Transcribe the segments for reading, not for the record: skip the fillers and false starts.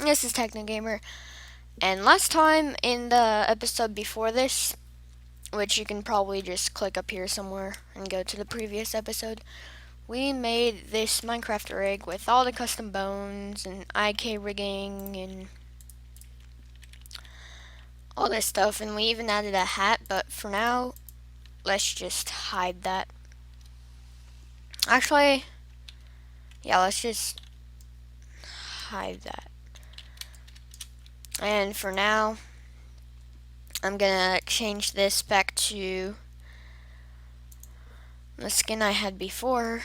This is Technogamer, and last time in the episode before this, which you can probably just click up here somewhere and go to the previous episode, we made this Minecraft rig with all the custom bones and IK rigging and all this stuff, and we even added a hat, but for now, let's just hide that. Actually, yeah, let's just hide that. And for now, I'm gonna change this back to the skin I had before,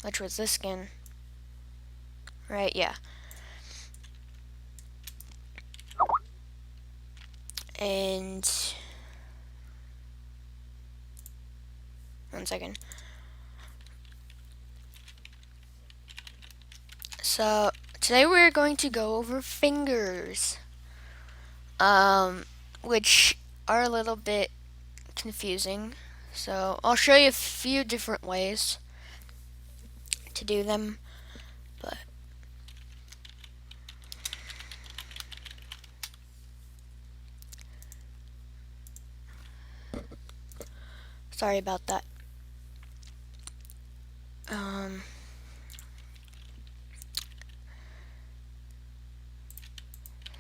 which was this skin, right? Yeah. And one second. So today we're going to go over fingers, which are a little bit confusing. So I'll show you a few different ways to do them, but sorry about that.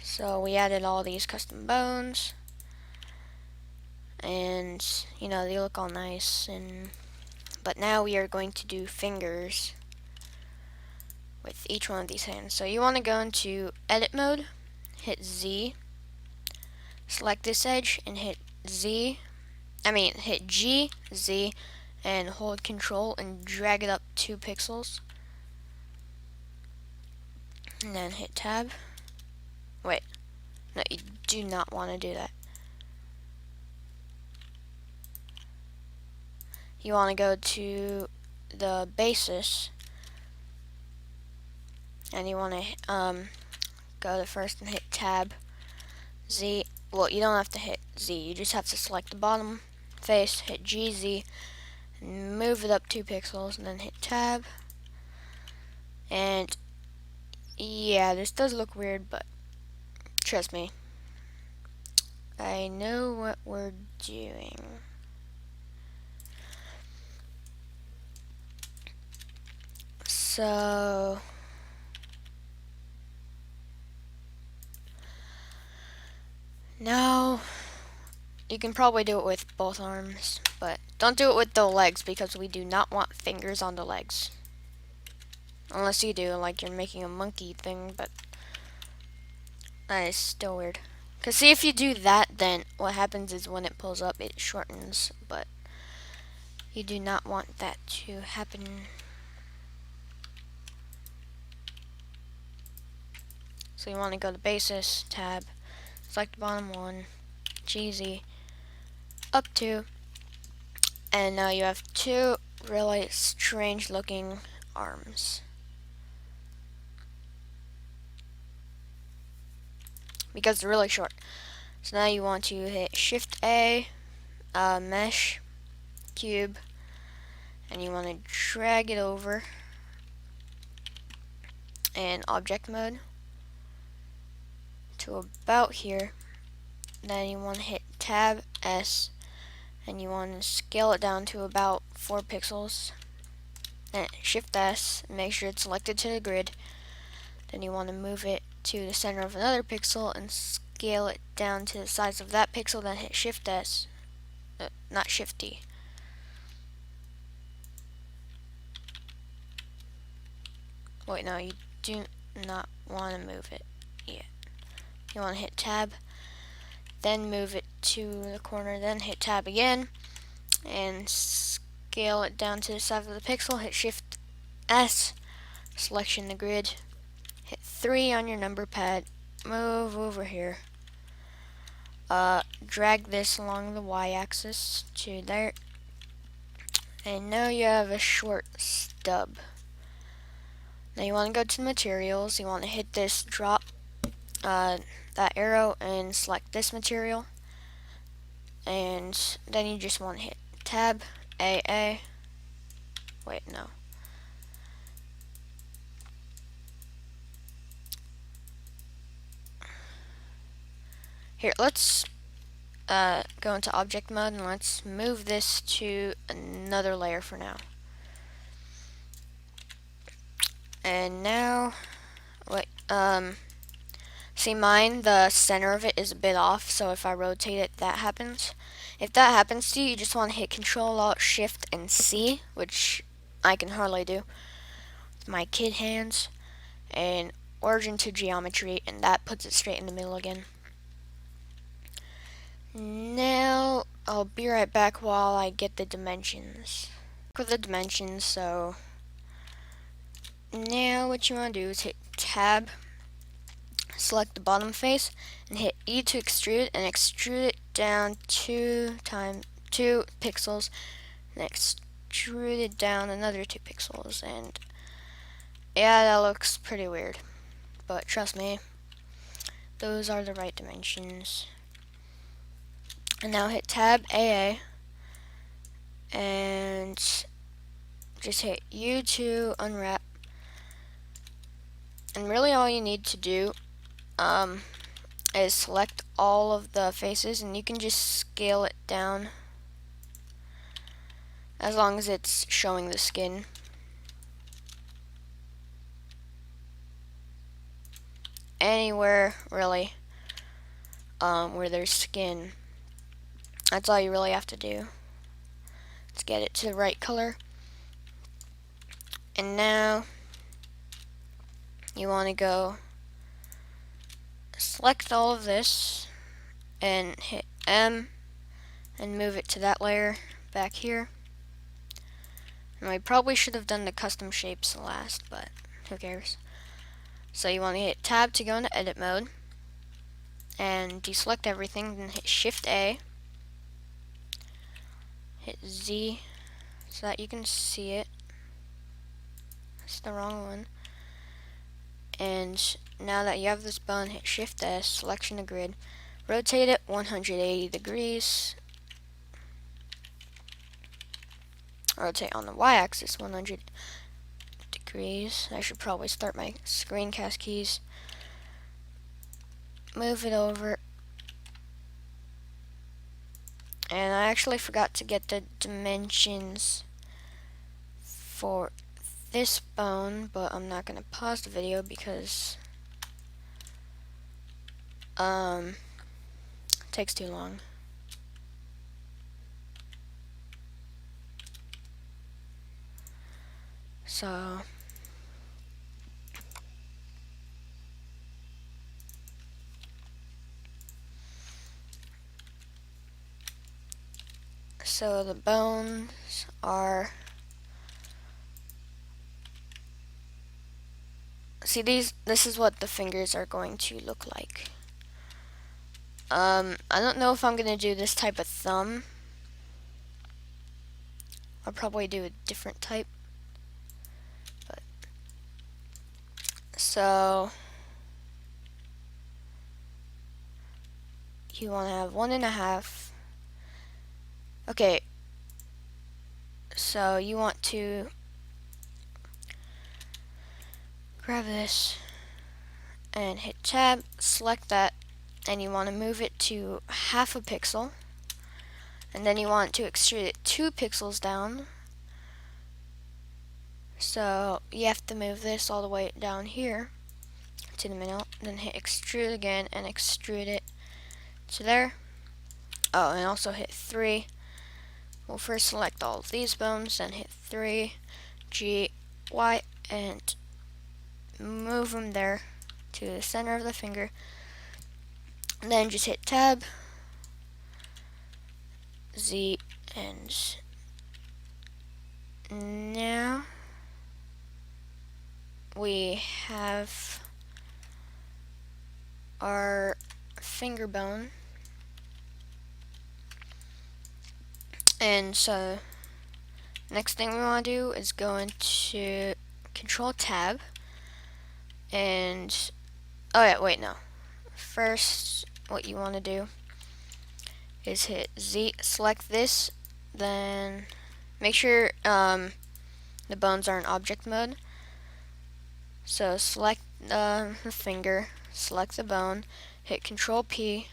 So we added all these custom bones, and you know, they look all nice, and but now we are going to do fingers with each one of these hands. So you want to go into edit mode, hit Z, select this edge, and hit G, Z, and hold control and drag it up 2 pixels. And then hit tab. Wait, no, you do not want to do that. You want to go to the basis, and you want to go to first and hit tab, Z. Well, you don't have to hit Z, you just have to select the bottom face, hit GZ, and move it up 2 pixels, and then hit tab. And yeah, this does look weird, but trust me, I know what we're doing. So now you can probably do it with both arms, but don't do it with the legs because we do not want fingers on the legs. Unless you do, like you're making a monkey thing, but that is still weird. Because see, if you do that, then what happens is when it pulls up, it shortens, but you do not want that to happen. So you want to go to basis, tab, select the bottom one, GZ, up 2, and now you have 2 really strange looking arms. Because they're really short. So now you want to hit Shift A, mesh, cube, and you want to drag it over in object mode to about here. Then you want to hit tab S, and you want to scale it down to about 4 pixels. Then Shift S, make sure it's selected to the grid. Then you want to move it to the center of another pixel and scale it down to the size of that pixel. Then hit Shift S, not Shift D. Wait, no, you do not want to move it yet. You want to hit tab, then move it to the corner, then hit tab again, and scale it down to the size of the pixel. Hit Shift S, selection the grid, hit 3 on your number pad, move over here, drag this along the y-axis to there, and now you have a short stub. Now you want to go to materials, you want to hit this drop, that arrow, and select this material, and then you just want to hit tab, AA, wait, no, Here, let's go into object mode and let's move this to another layer for now. And now, wait, see mine, the center of it is a bit off, so if I rotate it, that happens. If that happens to you, you just want to hit Control, Alt, Shift, and C, which I can hardly do with my kid hands, and Origin to Geometry, and that puts it straight in the middle again. Now, I'll be right back while I get the dimensions. For the dimensions, so now what you want to do is hit Tab, select the bottom face, and hit E to extrude, and extrude it down 2 pixels, and extrude it down another 2 pixels, and yeah, that looks pretty weird, but trust me, those are the right dimensions. And now hit Tab AA, and just hit U to unwrap, and really all you need to do is select all of the faces, and you can just scale it down as long as it's showing the skin. Anywhere really where there's skin, that's all you really have to do. Let's get it to the right color. And now you want to go select all of this and hit M and move it to that layer back here. And we probably should have done the custom shapes last, but who cares. So you want to hit Tab to go into edit mode and deselect everything, then hit Shift A, hit Z so that you can see it. That's the wrong one. And now that you have this bone, hit Shift S, selection of grid, rotate it 180 degrees, rotate on the y-axis 100 degrees. I should probably start my screencast keys. Move it over. And I actually forgot to get the dimensions for this bone, but I'm not going to pause the video because it takes too long. So the bones are, see this is what the fingers are going to look like. I don't know if I'm gonna do this type of thumb. I'll probably do a different type. But so you want to have 1.5. Okay, so you want to grab this and hit Tab, select that, and you want to move it to 0.5 pixel, and then you want to extrude it 2 pixels down. So you have to move this all the way down here to the middle, then hit extrude again and extrude it to there. Oh, and also hit 3. We'll first select all of these bones, then hit 3, G, Y, and move them there to the center of the finger. And then just hit Tab, Z, and now we have our finger bone. And so next thing we want to do is go into Control Tab and oh yeah, wait, no. First what you want to do is hit Z, select this, then make sure the bones are in object mode. So select the finger, select the bone, hit Control P,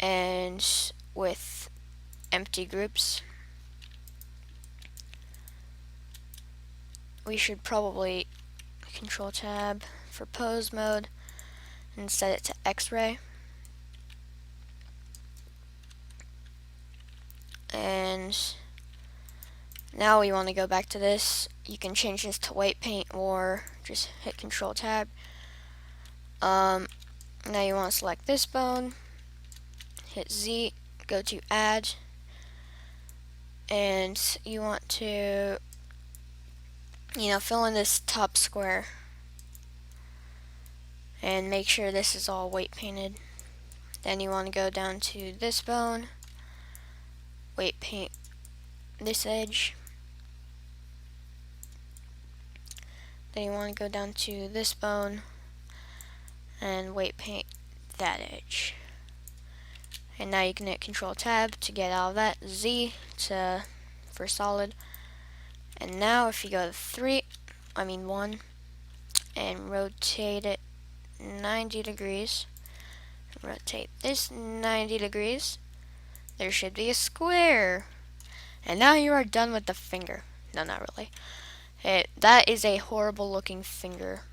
and with empty groups, we should probably Control Tab for pose mode and set it to X-ray. And now we want to go back to this. You can change this to white paint or just hit Control Tab. Now you want to select this bone, hit Z, go to Add, and you want to, fill in this top square and make sure this is all white painted. Then you want to go down to this bone, white paint this edge. Then you want to go down to this bone and white paint that edge. And now you can hit Control Tab to get out of that, Z for solid. And now if you go to 1, and rotate it 90 degrees, rotate this 90 degrees, there should be a square. And now you are done with the finger. No, not really. That is a horrible looking finger.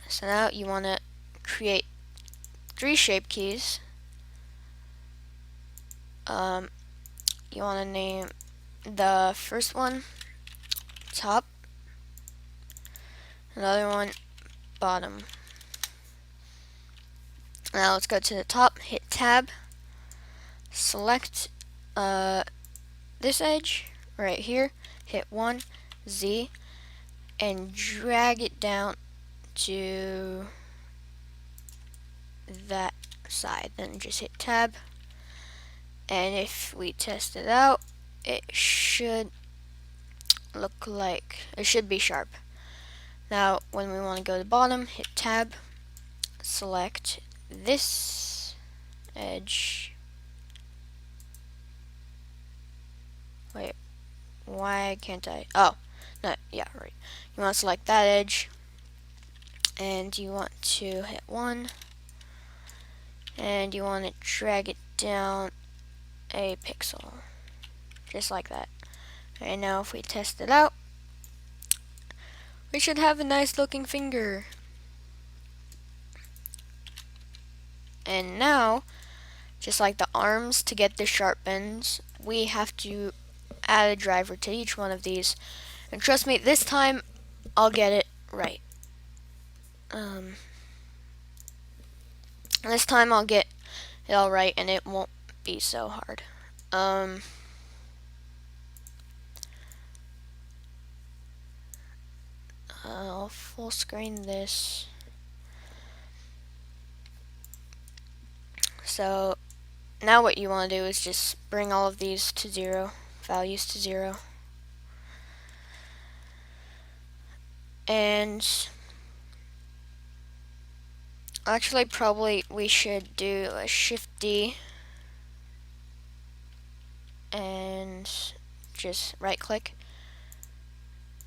So now you want to create 3 shape keys. You want to name the first one top, another one bottom. Now let's go to the top, hit Tab, select this edge right here, hit 1, Z, and drag it down to that side. Then just hit Tab, and if we test it out, it should look like, it should be sharp. Now when we want to go to the bottom, hit Tab, select this edge. Wait, why can't I? Oh, no, yeah, right. You want to select that edge, and you want to hit 1, and you want to drag it down a pixel, just like that. And now if we test it out, we should have a nice looking finger. And now, just like the arms, to get the sharp ends, we have to add a driver to each one of these. And trust me, this time I'll get it right. This time I'll get it all right, and it won't be so hard. I'll full screen this. So now what you want to do is just bring all of these to 0, values to 0. And actually probably we should do a Shift D and just right click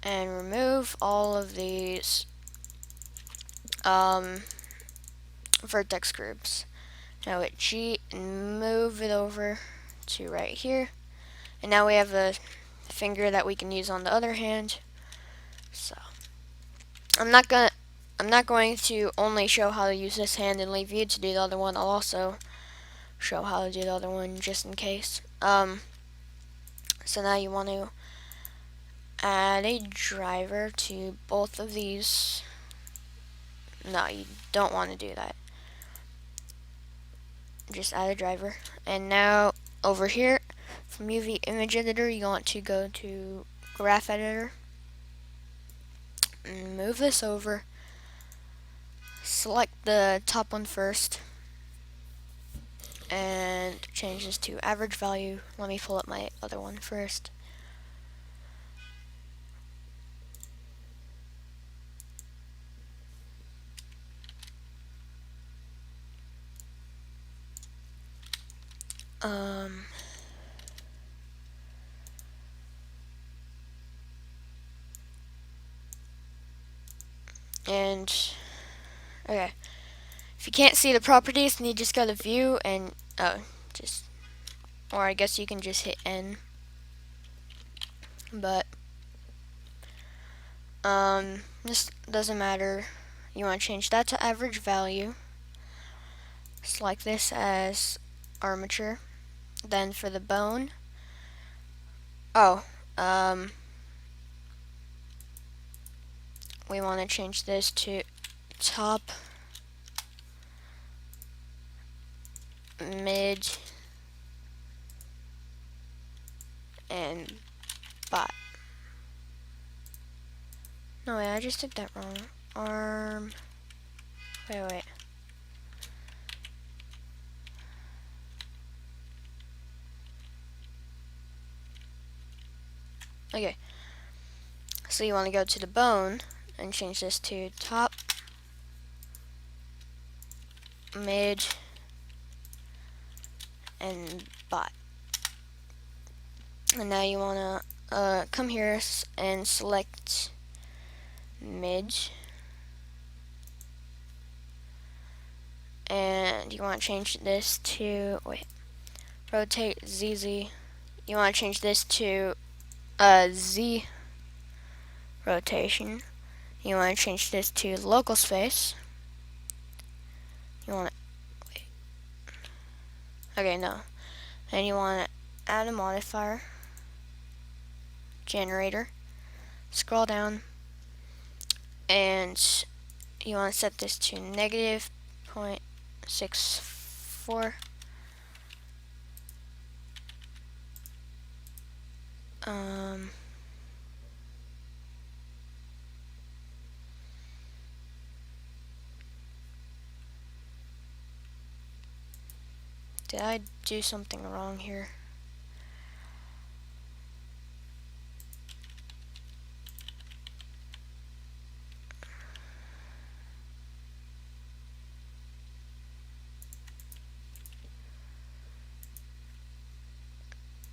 and remove all of these vertex groups. Now hit G and move it over to right here. And now we have a finger that we can use on the other hand. So I'm not going to only show how to use this hand and leave you to do the other one. I'll also show how to do the other one just in case. So now you want to add a driver to both of these. No, you don't want to do that. Just add a driver. And now over here from UV image editor, you want to go to graph editor and move this over. Select the top one first and change this to average value. Let me pull up my other one first. And okay, if If you can't see the properties, then you just go to view and or I guess you can just hit N. But this doesn't matter. You want to change that to average value. Select this as armature. Then for the bone, we want to change this to top, mid, and bot. No, wait, I just did that wrong. Arm. Wait. Okay. So you want to go to the bone and change this to top, mid, and bot. And now you want to come here and select mid. And you want to change this to, rotate ZZ. You want to change this to Z rotation. You want to change this to local space. You want to, okay, no. And you want to add a modifier, generator. Scroll down, and you want to set this to negative 0.64. Did I do something wrong here?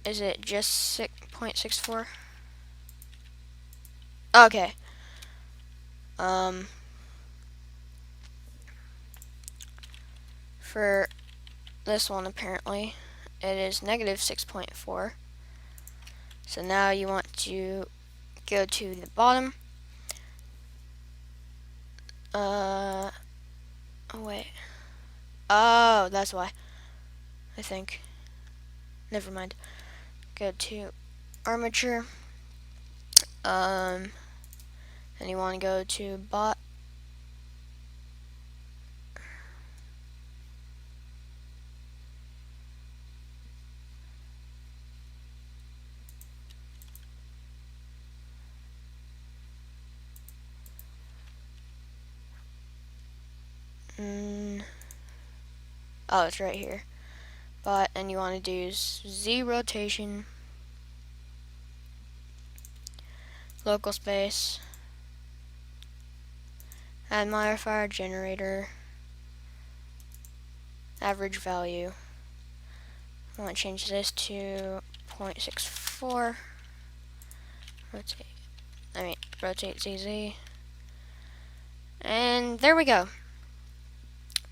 Is it just 0.64? Okay. For this one, apparently, it is negative 6.4. So now you want to go to the bottom. Oh, wait. Oh, that's why. I think. Never mind. Go to armature. And you want to go to bot. Oh, it's right here. Bot, and you want to do Z rotation, local space, add modifier, generator, average value. I want to change this to 0.64. Rotate ZZ. And there we go.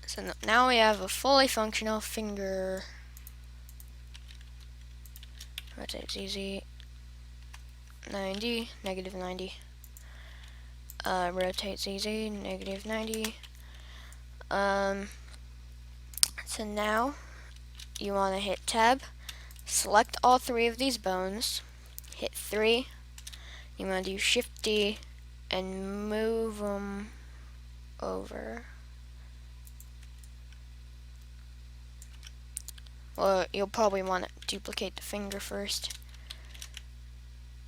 So now we have a fully functional finger. Rotate ZZ. 90, negative 90. Rotate ZZ, negative 90. So now you want to hit tab, select all three of these bones, hit 3. You want to do Shift D and move them over. Well, you'll probably want to duplicate the finger first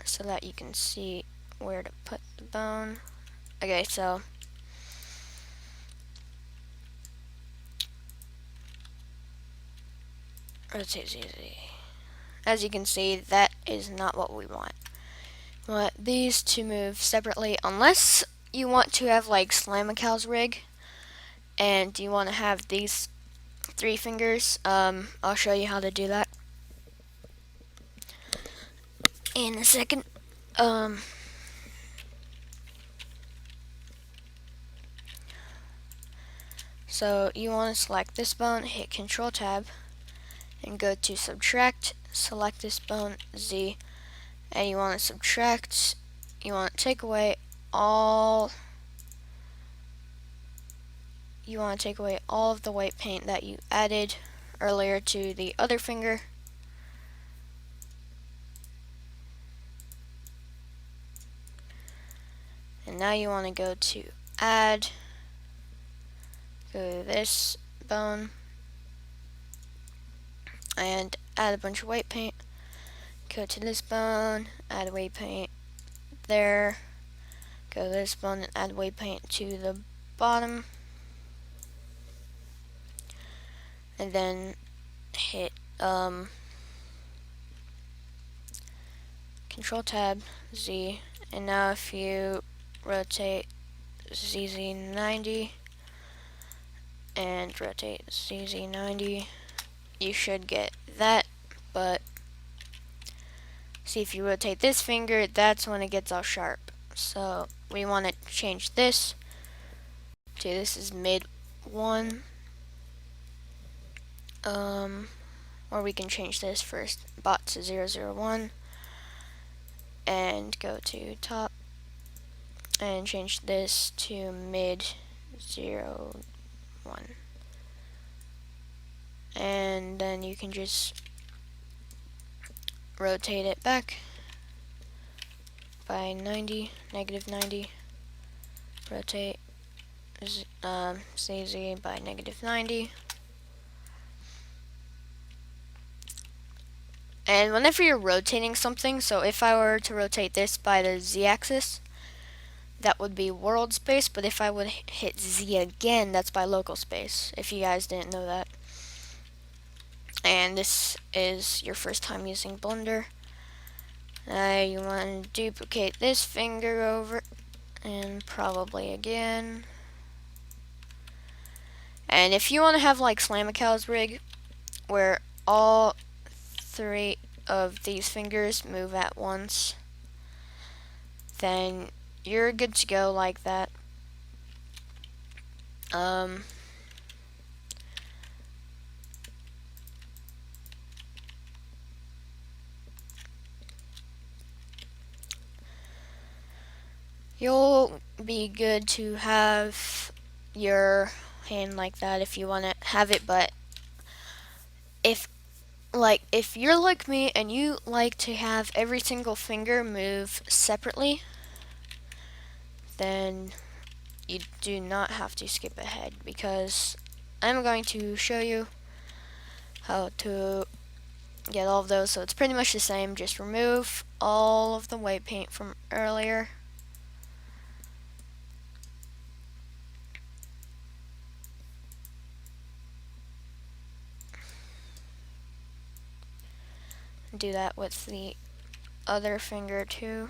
so that you can see where to put the bone. Okay, so rotate ZZ. As you can see, that is not what we want. We want these to move separately, unless you want to have like Slamacal's rig, and you want to have these 3 fingers. I'll show you how to do that in a second. So you want to select this bone, hit Control Tab, and go to Subtract, select this bone, Z, and you want to subtract, you want to take away all of the white paint that you added earlier to the other finger. And now you want to go to Add, go to this bone, and add a bunch of white paint. Go to this bone, add white paint there. Go to this bone and add white paint to the bottom. And then hit Control Tab, Z. And now if you rotate ZZ90 and rotate ZZ90, you should get that. But see, if you rotate this finger, that's when it gets all sharp. So we want to change this to, this is mid 1. Or we can change this first, bot to 001, and go to top and change this to mid 01. And then you can just rotate it back by 90, negative 90, rotate CZ by negative 90. And whenever you're rotating something, so if I were to rotate this by the Z-axis, that would be world space, but if I would hit Z again, that's by local space, if you guys didn't know that. And this is your first time using Blender. You want to duplicate this finger over, and probably again. And if you want to have like Slamical's rig, where all 3 of these fingers move at once, then you're good to go like that. You'll be good to have your hand like that if you want to have it, but if you're like me and you like to have every single finger move separately, then you do not have to skip ahead, because I'm going to show you how to get all of those. So it's pretty much the same, just remove all of the white paint from earlier. Do that with the other finger too.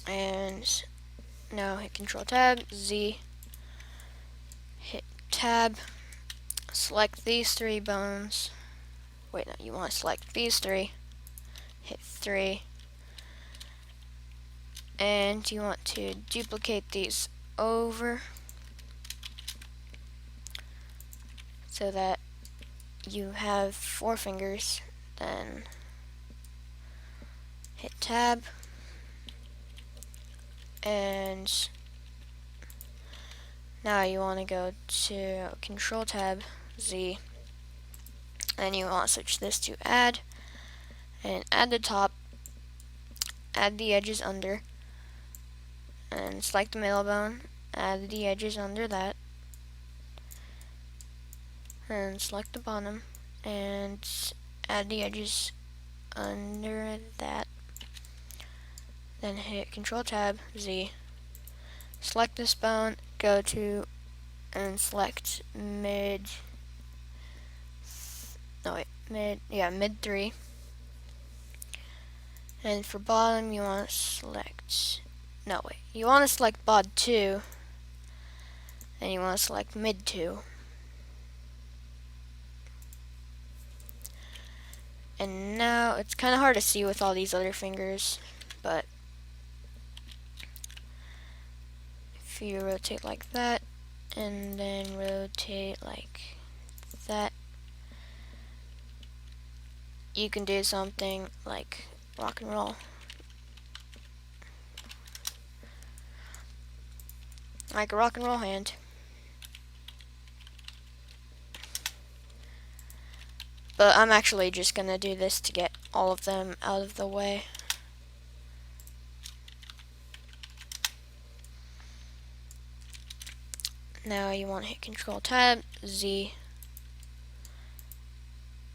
And now hit Control Tab, Z, hit Tab, select these 3 bones. Wait, no, you want to select these 3, hit 3, and you want to duplicate these over so that you have 4 fingers. Then hit Tab, and now you want to go to Control Tab, Z, and you want to switch this to Add, and add the top, add the edges under, and select the middle bone, add the edges under that, and select the bottom, and add the edges under that. Then hit Control Tab, Z, select this bone, go to and select mid 3. And for bottom, you want to select No, wait. You want to select bod 2, and you want to select mid 2. And now it's kind of hard to see with all these other fingers, but if you rotate like that, and then rotate like that, you can do something like rock and roll. Like a rock and roll hand. But I'm actually just gonna do this to get all of them out of the way. Now you want to hit Control Tab, Z,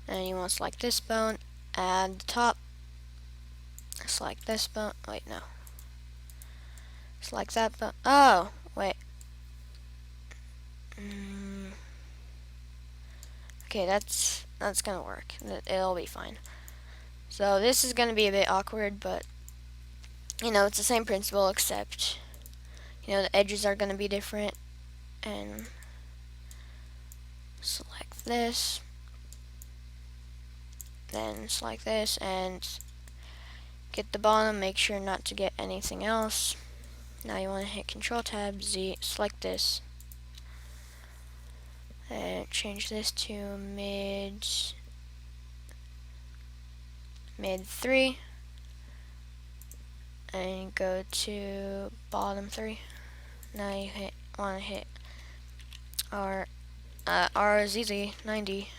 and you want to select this bone, add the top, select this bone, wait, no. Select that bone, oh, wait. Okay, that's gonna work. It'll be fine. So this is gonna be a bit awkward, but you know, it's the same principle except, you know, the edges are gonna be different. And select this, then select this, and get the bottom, make sure not to get anything else. Now you want to hit Control Tab Z, select this, and change this to mid 3, and go to bottom 3. Now you want to hit RZZ 90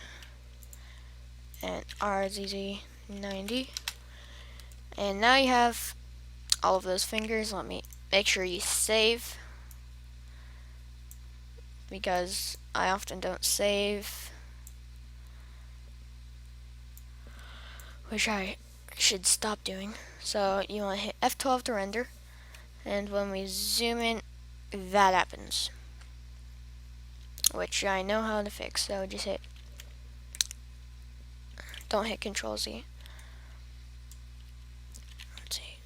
and RZZ 90, and now you have all of those fingers. Let me make sure you save, because I often don't save, which I should stop doing. So you want to hit F12 to render, and when we zoom in, that happens, which I know how to fix. So just don't hit Control Z. Let's see.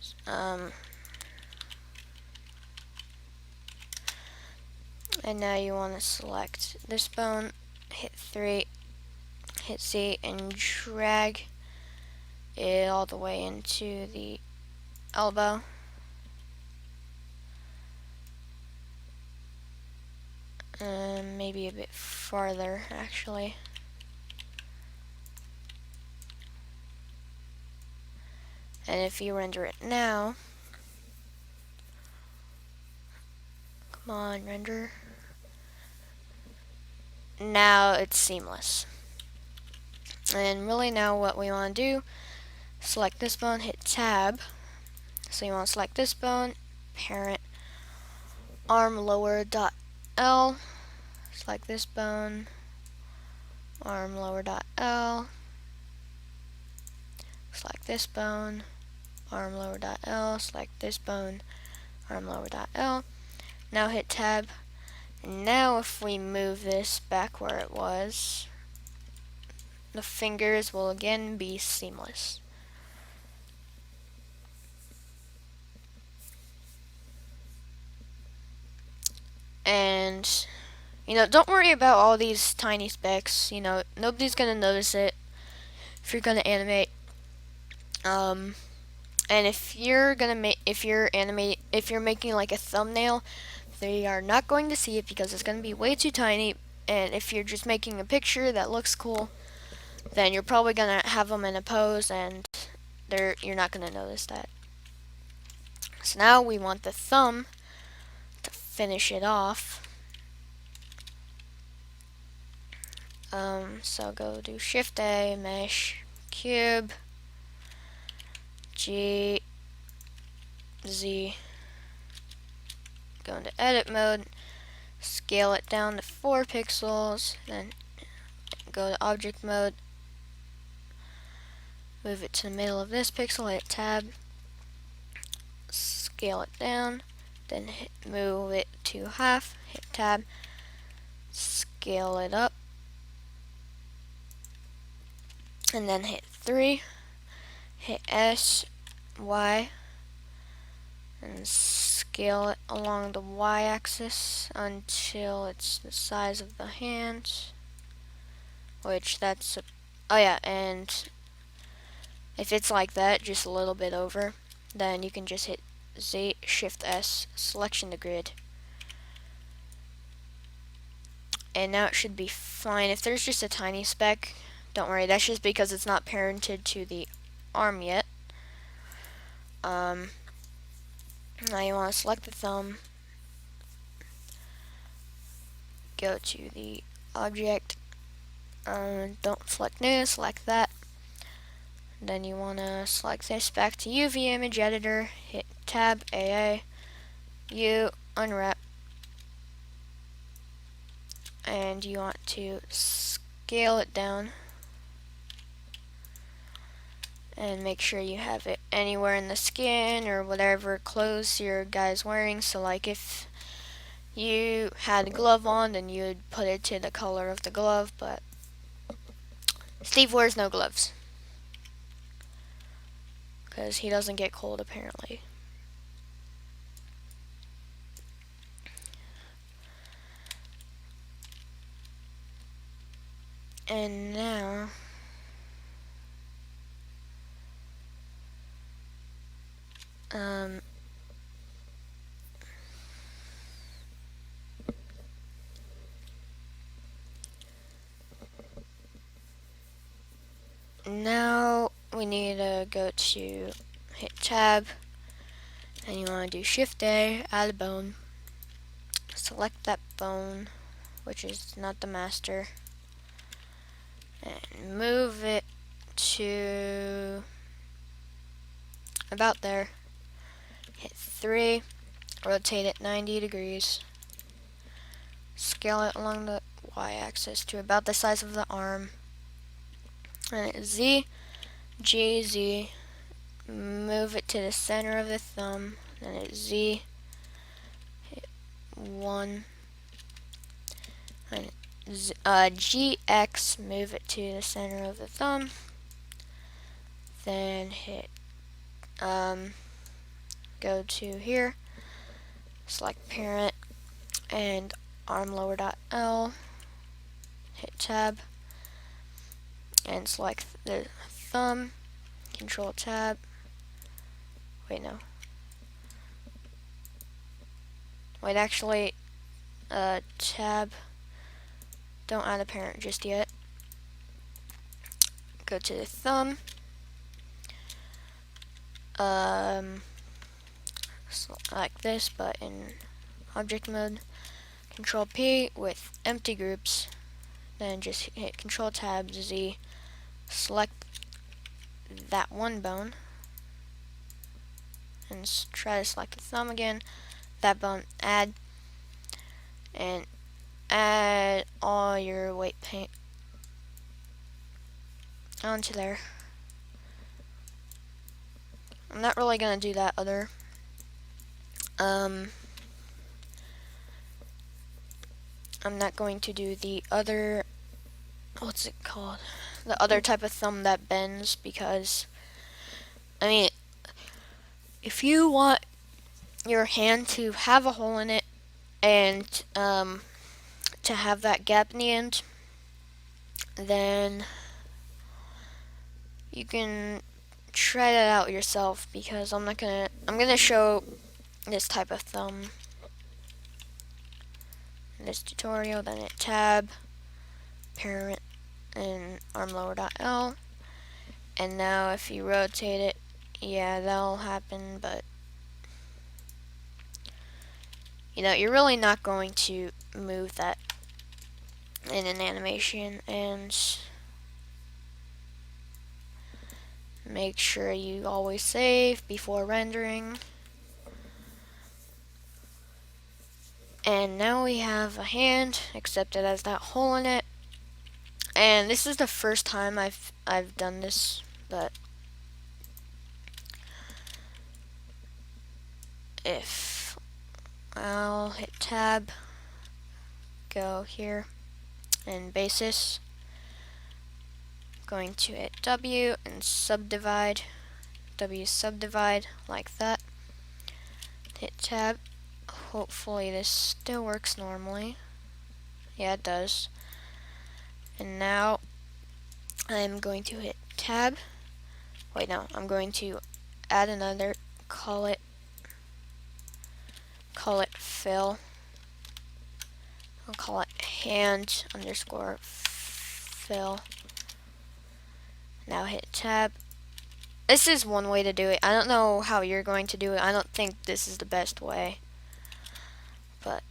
And now you want to select this bone, hit 3, hit C, and drag it all the way into the elbow. Maybe a bit farther, actually. And if you render it now, come on, render. Now it's seamless. And really now what we want to do, select this bone, hit tab. So you want to select this bone, parent, arm lower dot L, select this bone, arm lower dot L, select this bone, arm lower dot L, select this bone, arm lower dot L. Now hit tab, and now if we move this back where it was, the fingers will again be seamless. And you know, don't worry about all these tiny specks. You know, nobody's gonna notice it if you're gonna animate. And if you're making like a thumbnail, they are not going to see it because it's gonna be way too tiny. And if you're just making a picture that looks cool, then you're probably gonna have them in a pose, and you're not gonna notice that. So now we want the thumb to finish it off. So go do Shift A, Mesh, Cube, G, Z, go into edit mode, scale it down to 4 pixels, then go to object mode, move it to the middle of this pixel, hit tab, scale it down, then move it to half, hit tab, scale it up, and then hit 3, hit S, Y, and scale it along the y-axis until it's the size of the hand, which that's oh yeah, and if it's like that, just a little bit over, then you can just hit Z, Shift S, selection the grid, and now it should be fine. If there's just a tiny speck, don't worry, that's just because it's not parented to the arm yet. Now you want to select the thumb, go to the object, don't select new, select that. Then you want to select this back to UV image editor, hit tab, AA, U, unwrap, and you want to scale it down and make sure you have it anywhere in the skin or whatever clothes your guy's wearing. So like if you had a glove on, then you would put it to the color of the glove, but Steve wears no gloves because he doesn't get cold apparently. And now now we need to go to hit tab, and you want to do Shift A, add a bone, select that bone, which is not the master, and move it to about there. Hit 3, rotate it 90 degrees, scale it along the y-axis to about the size of the arm, and hit Z, G, Z, move it to the center of the thumb, then hit Z, hit 1, and GX, move it to the center of the thumb, then hit go to here, select parent, and arm lower dot L, hit tab, and select the thumb, control tab, actually, tab, don't add a parent just yet, go to the thumb, like this, but in object mode, control P with empty groups, then just hit control tab Z, select that one bone, and try to select the thumb again, that bone, add, and add all your weight paint onto there. I'm not really gonna do that other I'm not going to do the other, what's it called, the other type of thumb that bends, because I mean, if you want your hand to have a hole in it and to have that gap in the end, then you can try that out yourself, because I'm gonna show this type of thumb in this tutorial. Then hit tab, parent, and arm lower dot L, and now if you rotate it, yeah, that'll happen, but you're really not going to move that in an animation. And make sure you always save before rendering. And now we have a hand, except it has that hole in it. And this is the first time I've done this, but if I'll hit tab, go here, and basis, going to hit W and subdivide, W subdivide like that, hit tab. Hopefully this still works normally. Yeah, it does. And now I'm going to hit tab. Wait, no, I'm going to add another, call it fill. I'll call it hand underscore fill. Now hit tab. This is one way to do it. I don't know how you're going to do it. I don't think this is the best way. But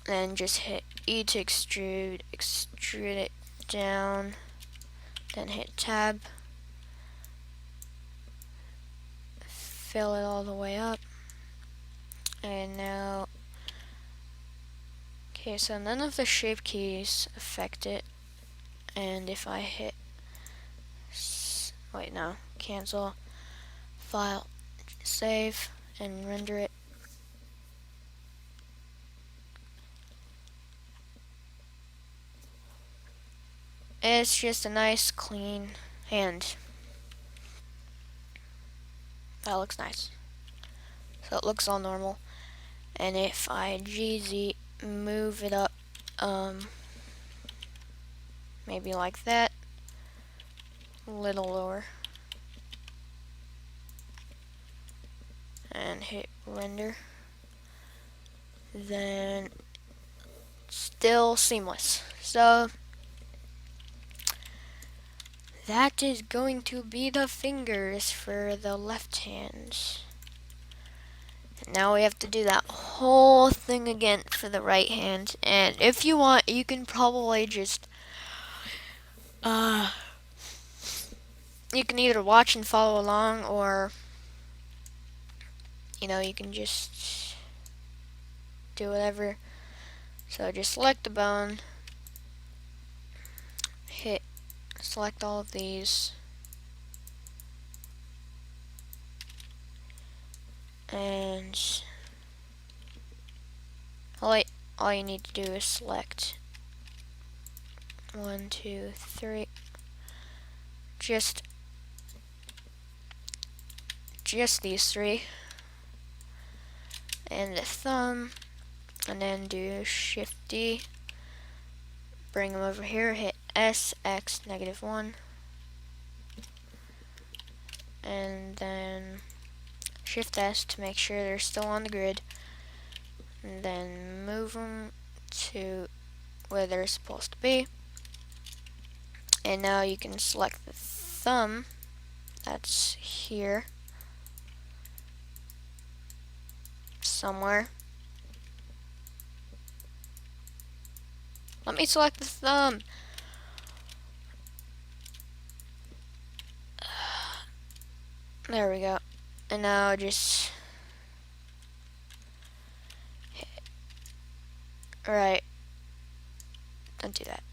then just hit E to extrude it down, then hit tab, fill it all the way up, and now, okay, so none of the shape keys affect it, and if I hit, wait, no, cancel, file, save, and render it, it's just a nice clean hand. That looks nice. So it looks all normal. And if I GZ move it up, maybe like that, a little lower, and hit render, then still seamless. So that is going to be the fingers for the left hand. And now we have to do that whole thing again for the right hand. And if you want, you can probably just you can either watch and follow along, or you can just do whatever. So just select the bone, hit select all of these, and all you need to do is select 1, 2, 3, just these three, and the thumb, and then do Shift D, bring them over here, hit S, X, -1, and then Shift S to make sure they're still on the grid, and then move them to where they're supposed to be. And now you can select the thumb that's here somewhere. Let me select the thumb. There we go. And now just hit. Right. Don't do that.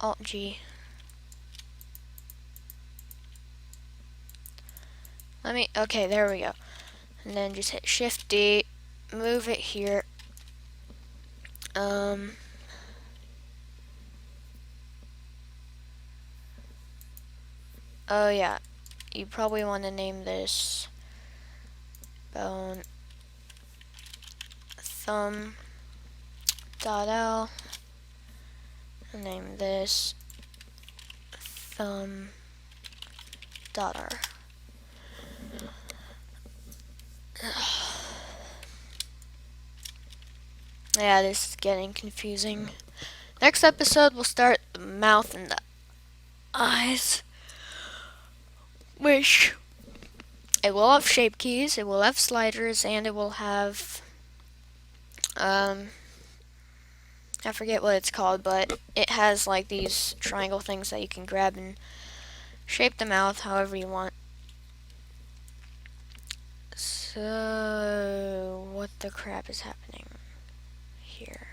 Alt G. Okay, there we go. And then just hit Shift D, move it here. Oh yeah, you probably want to name this bone thumb dot L, and name this thumb dot R. Yeah, this is getting confusing. Next episode, we'll start the mouth and the eyes, which it will have shape keys, it will have sliders, and it will have, I forget what it's called, but it has like these triangle things that you can grab and shape the mouth however you want. So, what the crap is happening here?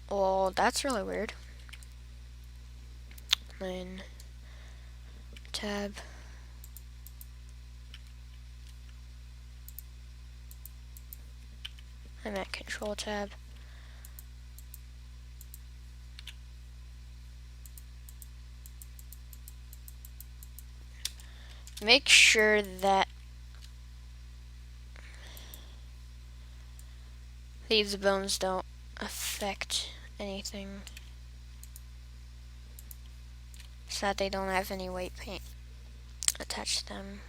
Well, that's really weird. Then tab. I'm at control tab. Make sure that these bones don't affect anything, so that they don't have any weight paint attached to them.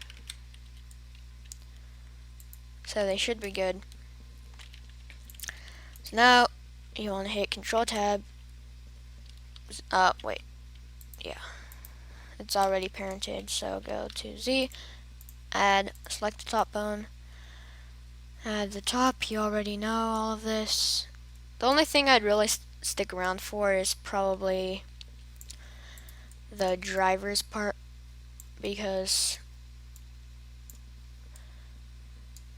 So they should be good. So now you want to hit control tab. Wait, yeah, it's already parented, so go to Z, add, select the top bone, add the top. You already know all of this. The only thing I'd really stick around for is probably the driver's part, because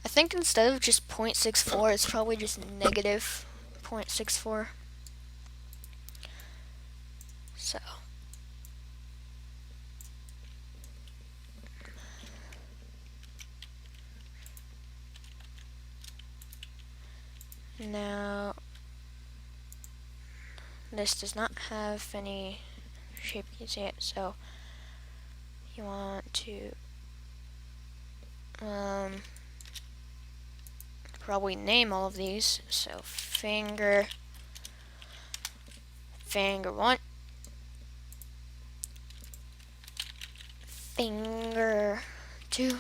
I think instead of just 0.64, it's probably just negative 0.64. So now this does not have any shape keys yet, so you want to probably name all of these. So finger 1, finger 2,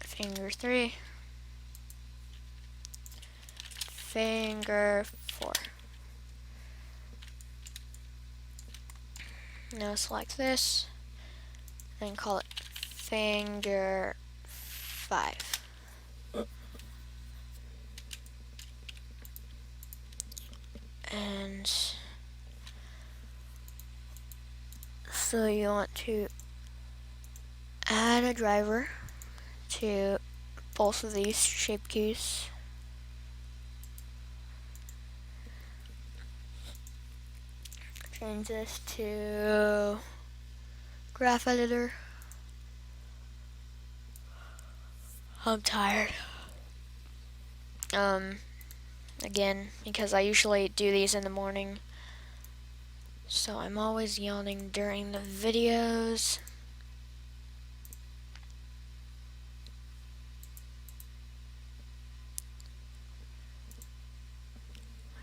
finger 3, finger 4. Now select this and call it finger 5. And so you want to add a driver to both of these shape keys. Change this to graph editor. I'm tired. Again, because I usually do these in the morning, so I'm always yawning during the videos.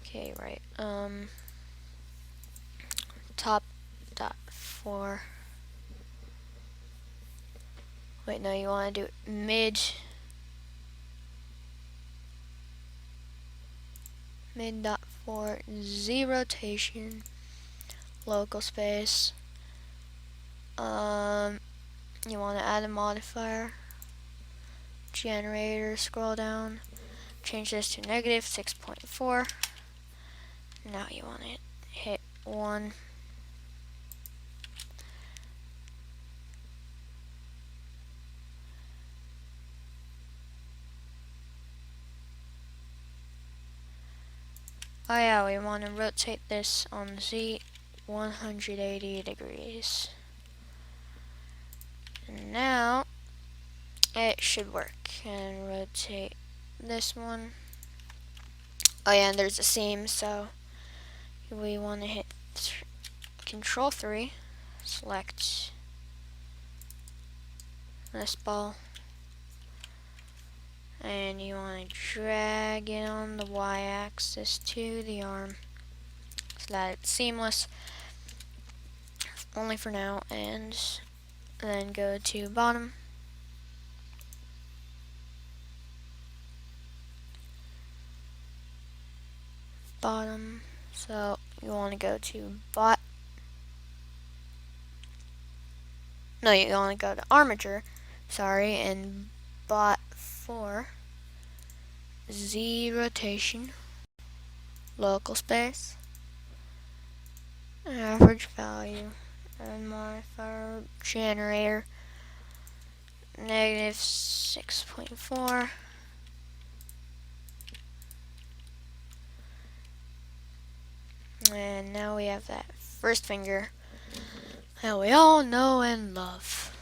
Okay, right. Top dot 4. Wait, no, you want to do mid dot 4, Z rotation, local space. You want to add a modifier, generator, scroll down, change this to negative 6.4. Now you want to hit 1. Oh yeah, we want to rotate this on Z 180 degrees. And now it should work. And rotate this one. Oh yeah, and there's a seam, so we want to hit Control 3, select this ball, and you want to drag it on the y-axis to the arm so that it's seamless, only for now, and then go to bottom, so you want to go to you want to go to armature, and bot 4, Z rotation, local space, average value, and modifier generator negative 6.4. And now we have that first finger that we all know and love.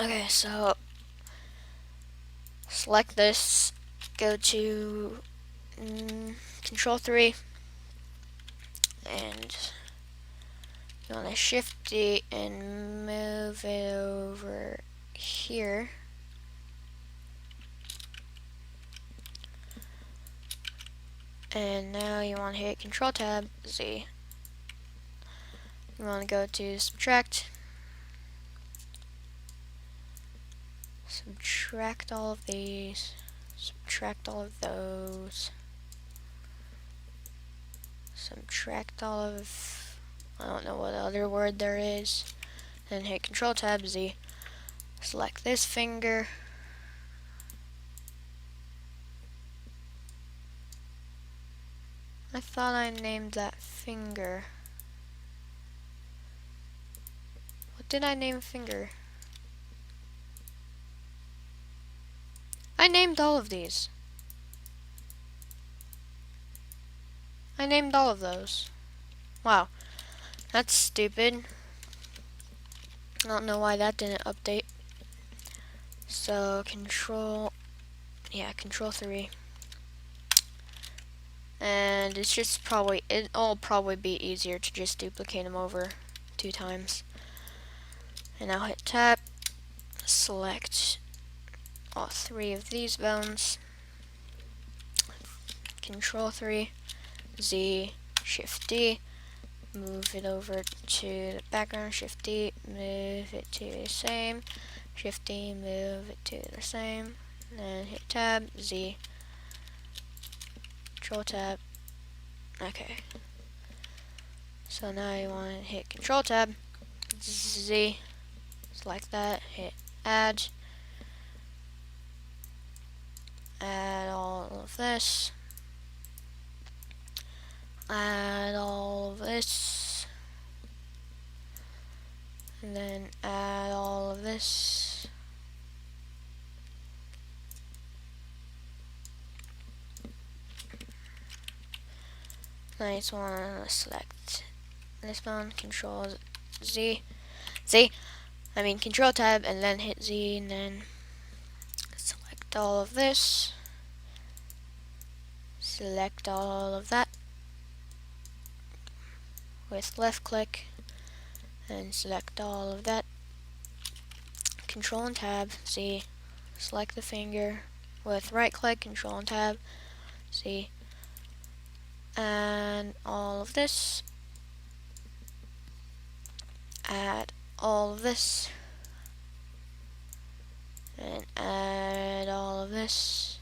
Okay, so select this, go to Control 3, and you want to Shift D and move it over here. And now you want to hit Control Tab Z. You want to go to Subtract. Subtract all of these. Subtract all of those. Subtract all of, I don't know what other word there is. Then hit Control Tab Z. Select this finger. I thought I named that finger. What did I name finger? I named all of these. I named all of those. Wow, that's stupid. I don't know why that didn't update. So Control 3. And it's just it'll probably be easier to just duplicate them over 2 times. And I'll hit Tab, select all 3 of these bones, Control 3, Z, Shift D, move it over to the background, Shift D, move it to the same, Shift D, move it to the same, and then hit Tab, Z, Control Tab. Okay. So now you want to hit Control Tab, Z, select that, hit Add, add all of this, add all of this, and then add all of this. Then I just want to select this one, Control Control Tab, and then hit Z, and then select all of this, select all of that with left click, and select all of that, Control and Tab, Z, select the finger with right click, Control and Tab, Z, and all of this, add all of this, and add all of this,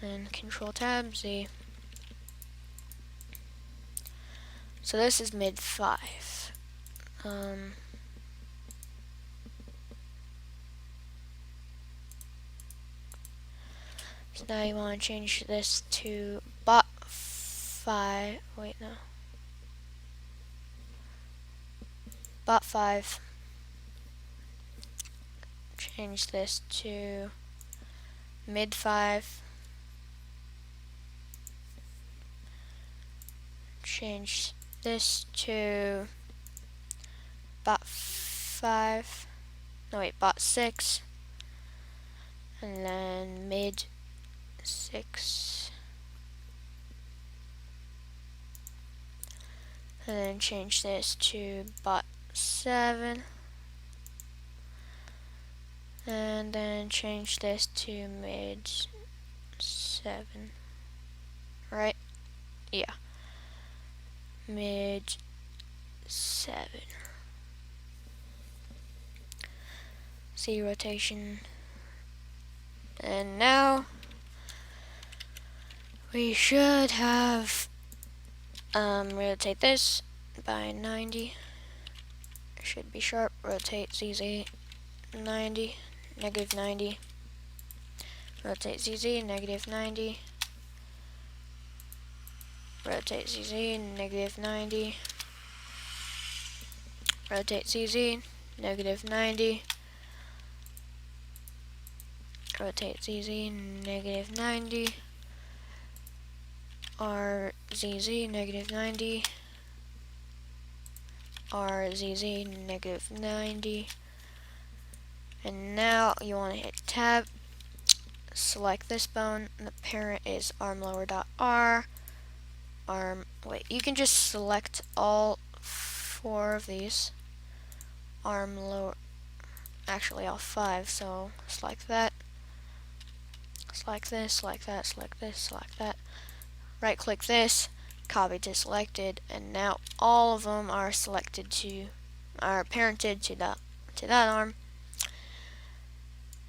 and Control Tab Z. So this is mid 5. So now you want to change this to bot 5. Wait, no. Bot 5. Change this to mid 5. Change this to bot 5. No, wait, bot 6. And then mid 6. And then change this to bot 7. And then change this to mid 7. Right? Yeah. Mid 7. See rotation. And now We should have rotate this by 90. Should be sharp. Rotate ZZ 90, negative 90. Rotate ZZ, negative 90. Rotate ZZ, negative 90. Rotate ZZ, negative 90. Rotate ZZ, negative 90. RZZ, negative 90. RZZ, negative 90. And now you want to hit tab, select this bone, and the parent is arm lower dot R. You can just select all 4 of these. Arm lower, actually all 5, so select that. Select this, select that, select this, select that. Right click this, copy to selected, and now all of them are selected are parented to that arm.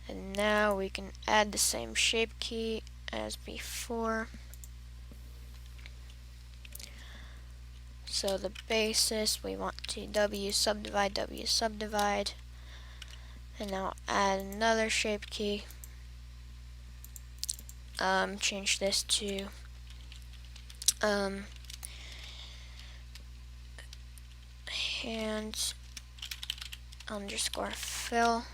And now we can add the same shape key as before. So the basis, we want to W subdivide, and now add another shape key. Change this to hand underscore fill,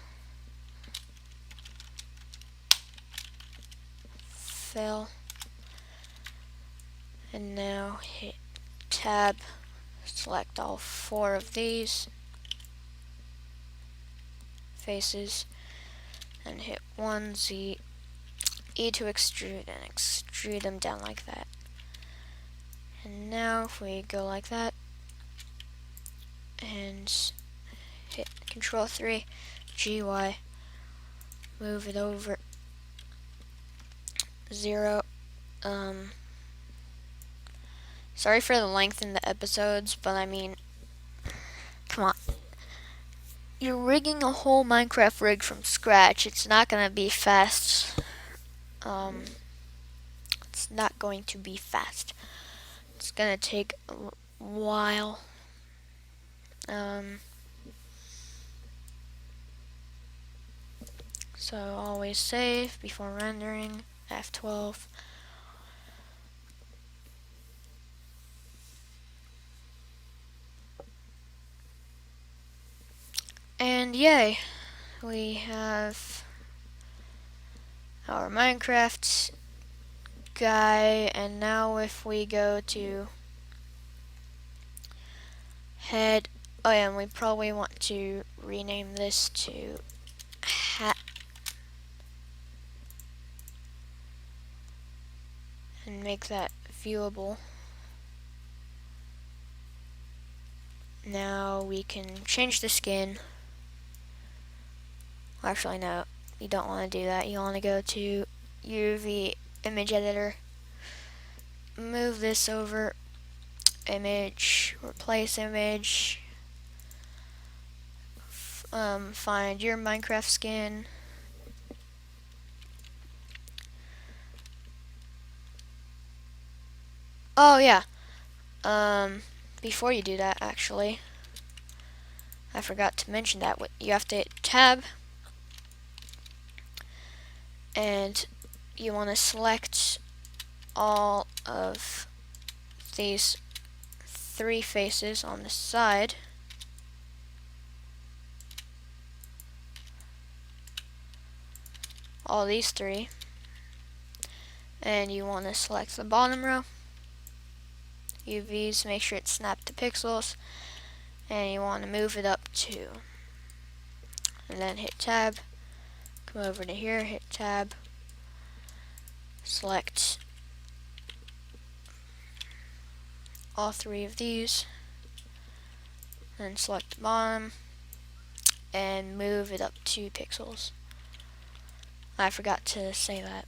and now hit tab, select all 4 of these faces, and hit 1Z E to extrude, and extrude them down like that. And now if we go like that and hit Control 3 GY, move it over 0. Sorry for the length in the episodes, but I mean, come on. You're rigging a whole Minecraft rig from scratch. It's not gonna be fast. It's not going to be fast. It's gonna take a while. So always save before rendering, F12. And yay, we have our Minecraft guy, and now if we go to head, oh yeah, and we probably want to rename this to hat, and make that viewable. Now we can change the skin. Actually, no, you don't want to do that. You want to go to UV image editor, move this over, image, replace image, find your Minecraft skin, oh yeah, before you do that, actually, I forgot to mention that you have to hit tab, and you want to select all of these 3 faces on the side, all these 3, and you want to select the bottom row, UVs, make sure it's snapped to pixels, and you want to move it up 2, and then hit tab, come over to here, hit tab, select all 3 of these, then select the bottom, and move it up 2 pixels. I forgot to say that,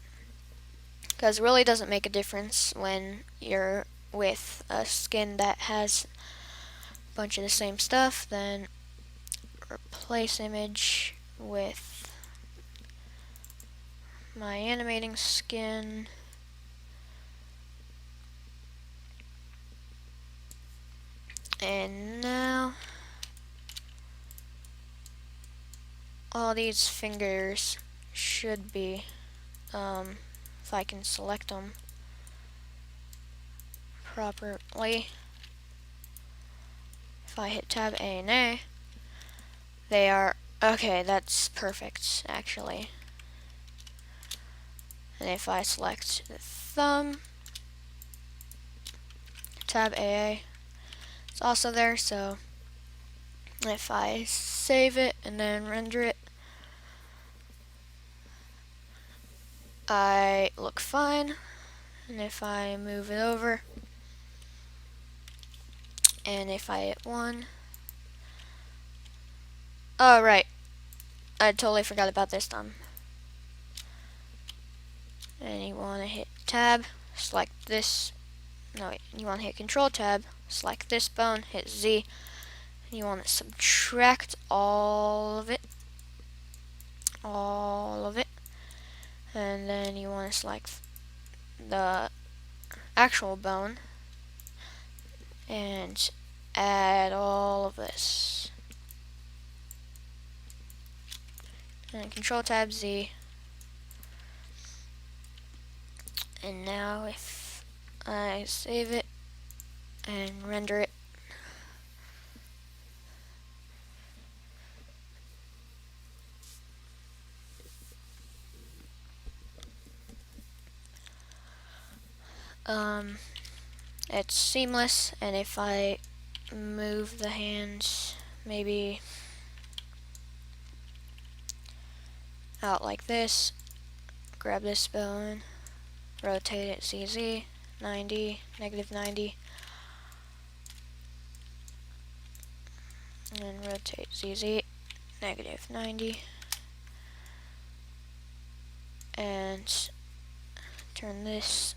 because it really doesn't make a difference when you're with a skin that has a bunch of the same stuff. Then replace image with my animating skin, And now all these fingers should be, if I can select them properly, if I hit tab A and A, they are, okay, that's perfect actually. And if I select the thumb, tab AA, it's also there. So if I save it and then render it, I look fine. And if I move it over, and if I hit 1, oh right, I totally forgot about this thumb. And you want to hit tab, select this, no wait, you want to hit control tab, select this bone, hit Z, and you want to subtract all of it, and then you want to select the actual bone and add all of this. And control tab Z. And now if I save it and render it, it's seamless. And if I move the hands maybe out like this, grab this bone, rotate it CZ, 90, negative 90, and then rotate ZZ, negative 90, and turn this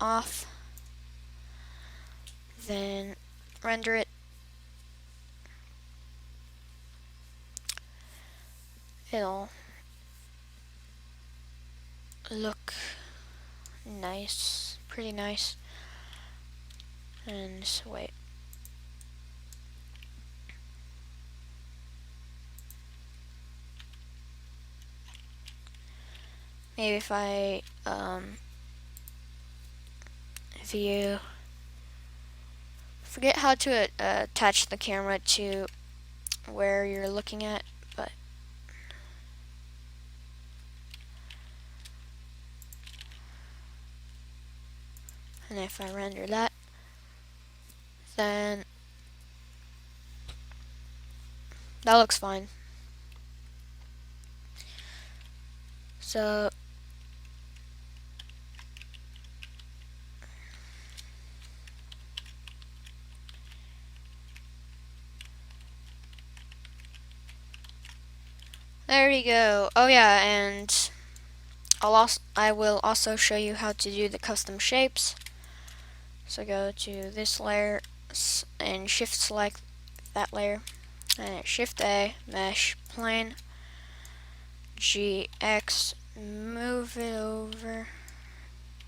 off, then render it. It'll look nice, pretty nice. And wait. Maybe if I view, forget how to attach the camera to where you're looking at, but and if I render that, then that looks fine. So there you go. Oh yeah, and I will also show you how to do the custom shapes. So go to this layer and shift select that layer, and shift A, mesh, plane, GX, move it over,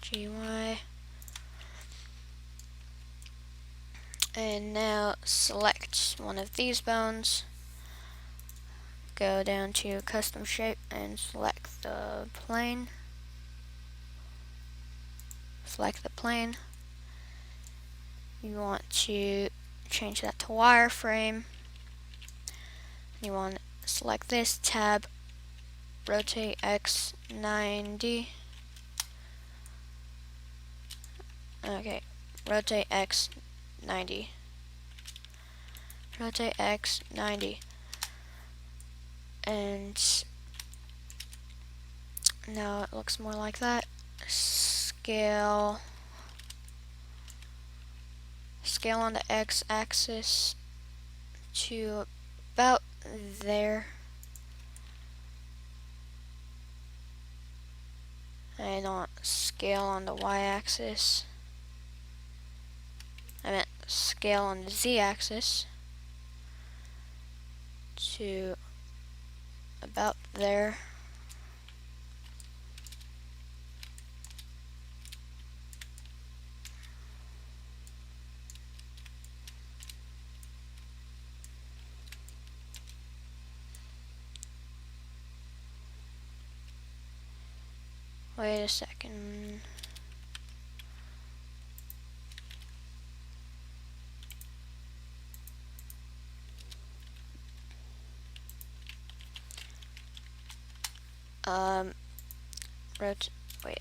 GY, and now select one of these bones, go down to custom shape and select the plane, you want to change that to wireframe, you want to select this, tab, rotate X 90, okay, rotate X 90, rotate X 90, and now it looks more like that. Scale on the X axis to about there, and on scale on the Y axis, I meant scale on the Z axis to about there. Wait a second. Um, rot wait,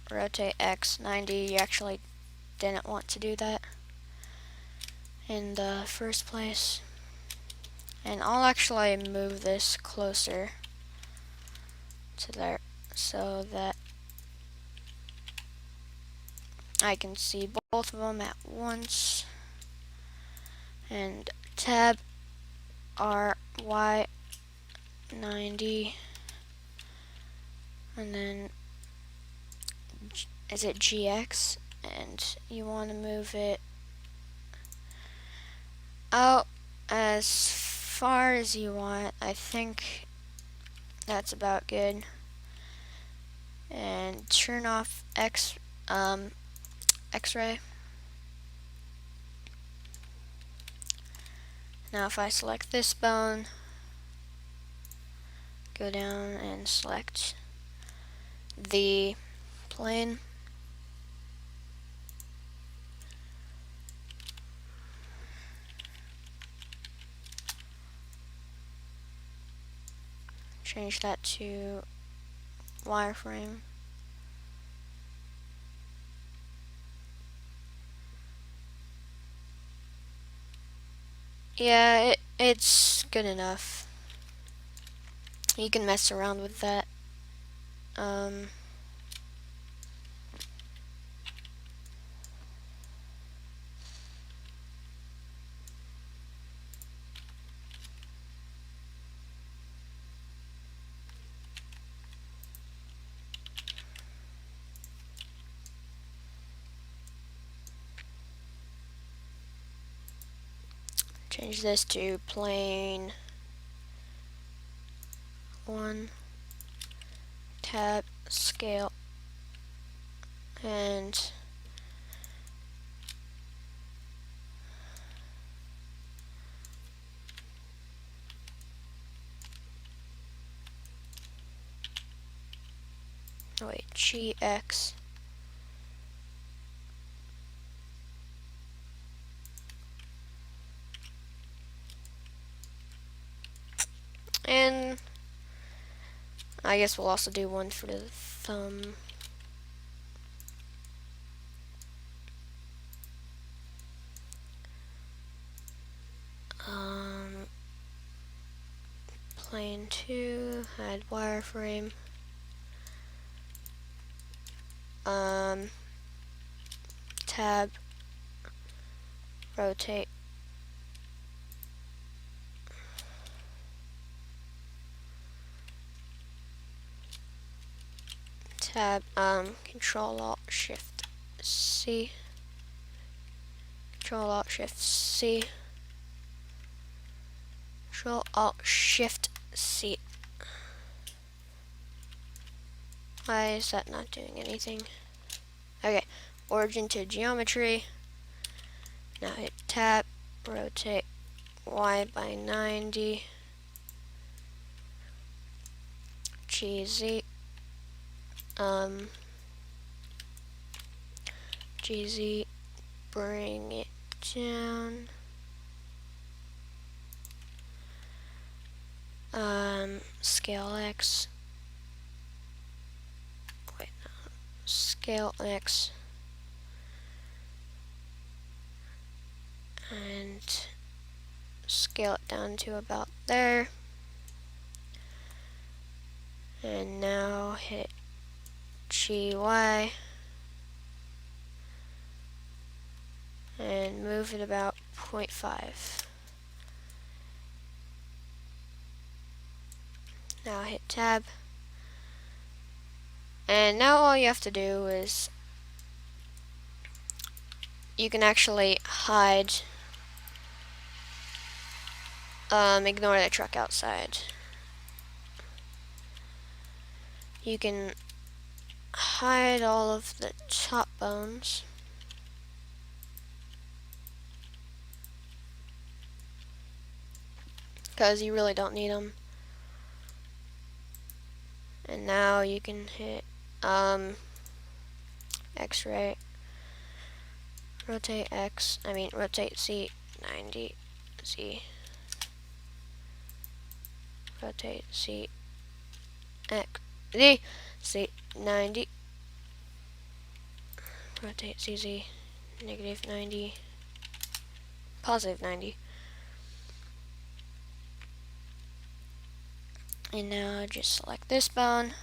rotate X 90. You actually didn't want to do that in the first place. And I'll actually move this closer to there so that I can see both of them at once. And tab RY 90, and then is it GX, and you want to move it out as far as you want. I think that's about good. And turn off X-ray. Now if I select this bone, go down and select the plane, change that to wireframe. Yeah, it's good enough. You can mess around with that. Change this to plane 1, tab, scale, and wait, GX. And I guess we'll also do one for the thumb. Plane 2, add wireframe. Tab, rotate. Tab, Control Alt Shift C. Control Alt Shift C. Control Alt Shift C. Why is that not doing anything? Okay, origin to geometry. Now hit tab, rotate Y by 90. GZ. GZ, bring it down. Scale X. Wait, no. Scale X. And scale it down to about there. And now hit GY. And move it about 0.5. Now hit tab. And now all you have to do is you can actually hide, ignore the truck outside. You can hide all of the top bones. Because you really don't need them. And now you can hit X-ray, rotate Z 90, Z, rotate Z, X, Z, Z 90, rotate ZZ, negative 90, positive 90. And now just select this bone.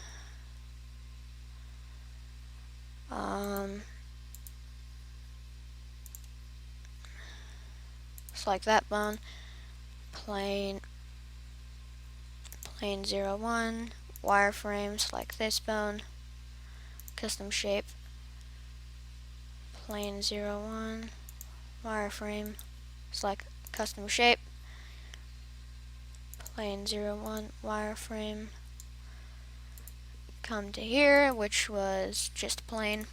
Select that bone. Plane 01, wireframe, select this bone. Custom shape, plane 01, wireframe, select custom shape, plane 01, wireframe, come to here, which was just plane.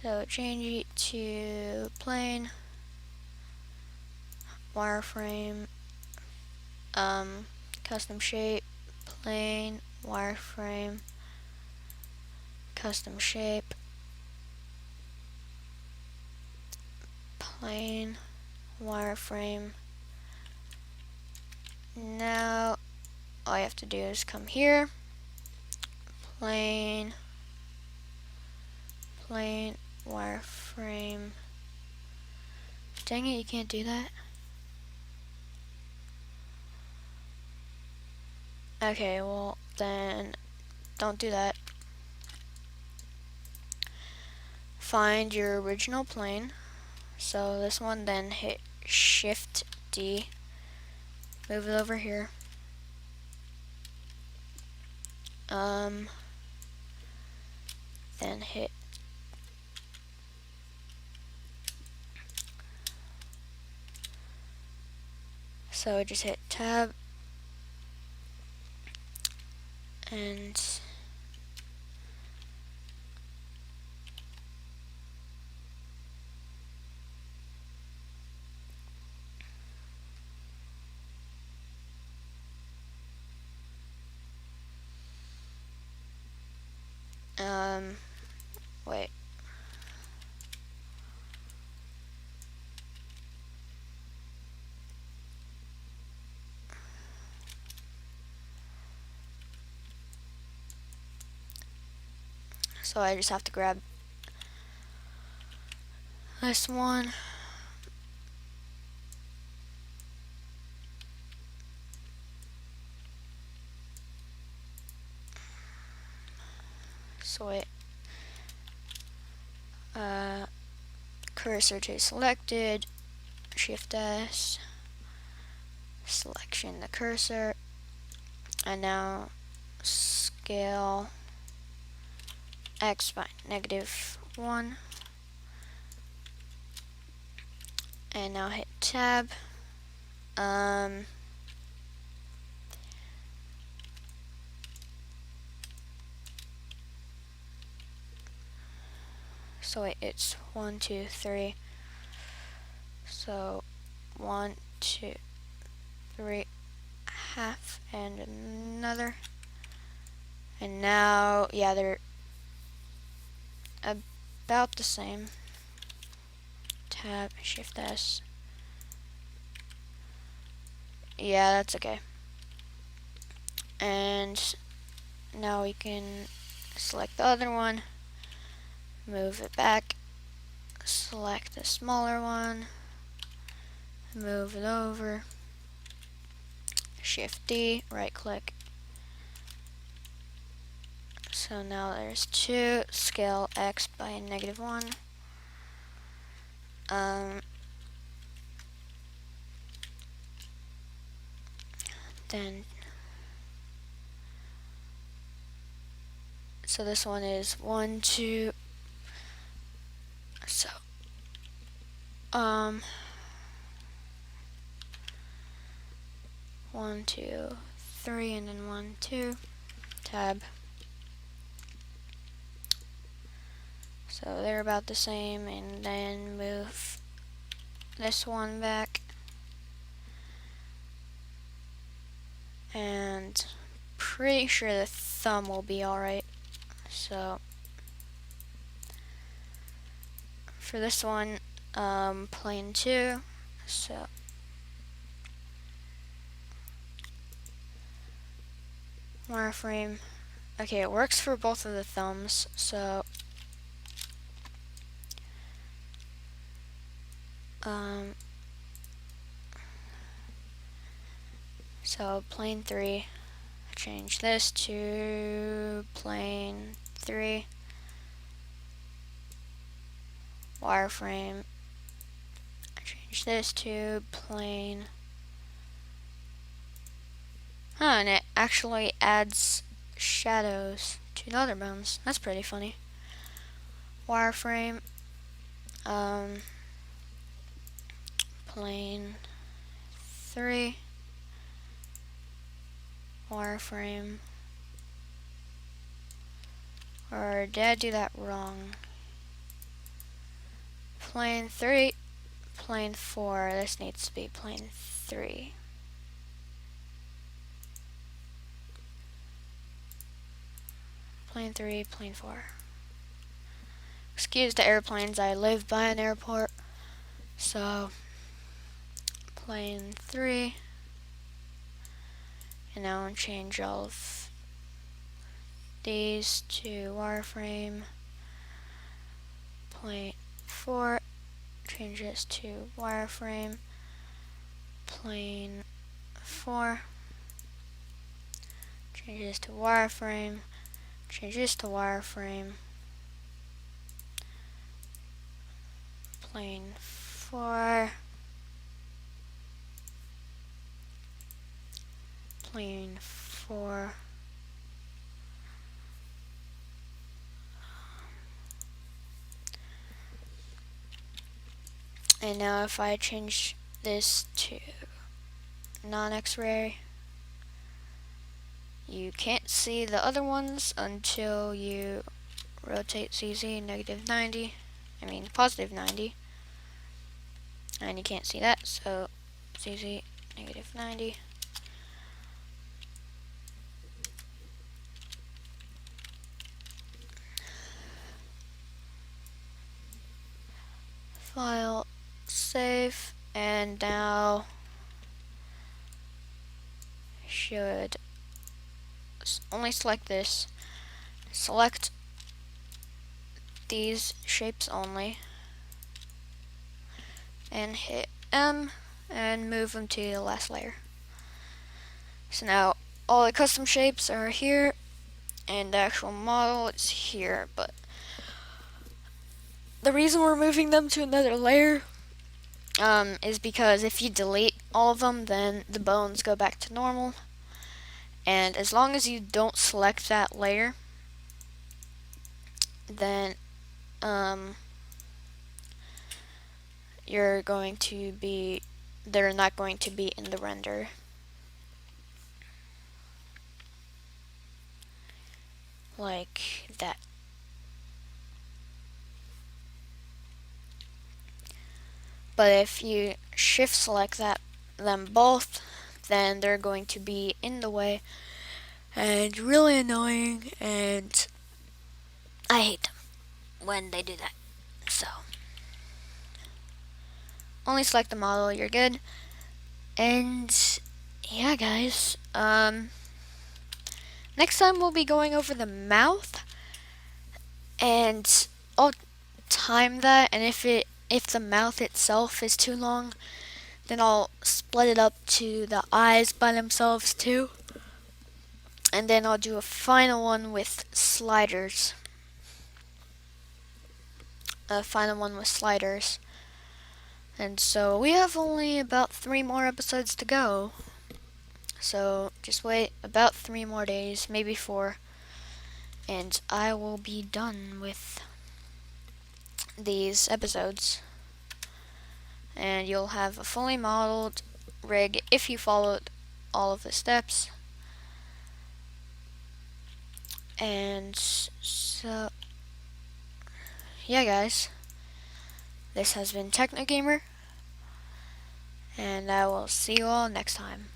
So change it to plane, wireframe, custom shape, plane, wireframe, custom shape, plane, wireframe. Now all you have to do is come here, plane, wireframe. Dang it, you can't do that. Okay, well then don't do that. Find your original plane. So this one, then hit Shift D, move it over here. Then hit just hit Tab and wait. So I just have to grab this one. So it cursor to selected, Shift S, selection the cursor, and now scale X by -1, and now hit Tab. So it's 1, 2, 3. So 1, 2, 3, half, and another. And now, yeah, they're about the same. Tab, Shift S. Yeah, that's okay. And now we can select the other one, move it back, select the smaller one, move it over, Shift D, right click. So now there's 2, scale X by -1. Then, so this one is 1, 2, so, 1, 2, 3, and then 1, 2, Tab. So they're about the same, and then move this one back, and pretty sure the thumb will be alright. So for this one, plane 2. So wireframe. Okay, it works for both of the thumbs. So plane 3. Change this to plane 3. Wireframe. Change this to plane. And it actually adds shadows to the other bones. That's pretty funny. Wireframe. Plane 3. Wireframe. Or did I do that wrong? Plane 3. Plane 4. This needs to be plane 3. Plane 3, plane 4. Excuse the airplanes, I live by an airport. So, plane 3. And now I'll change all of these to wireframe. Plane 4. Change this to wireframe. Plane 4. Change this to wireframe. Change this to wireframe. Plane 4. Plane 4. And now if I change this to non-X-ray, you can't see the other ones until you rotate CZ -90. I mean positive 90. And you can't see that, so CZ -90. File, save, and now should only select this. Select these shapes only and hit M and move them to the last layer. So now all the custom shapes are here and the actual model is here, but the reason we're moving them to another layer is because if you delete all of them, then the bones go back to normal. And as long as you don't select that layer, then they're not going to be in the render. Like that. But if you shift select them both, then they're going to be in the way and really annoying, and I hate them when they do that. So only select the model, you're good. And yeah, guys, next time we'll be going over the mouth, and I'll time that, and if the mouth itself is too long, then I'll split it up to the eyes by themselves too. And then I'll do a final one with sliders. And so we have only about 3 more episodes to go. So just wait about 3 more days, maybe 4. And I will be done with these episodes. And you'll have a fully modeled rig if you followed all of the steps. And so, yeah, guys, this has been TechnoGamer, and I will see you all next time.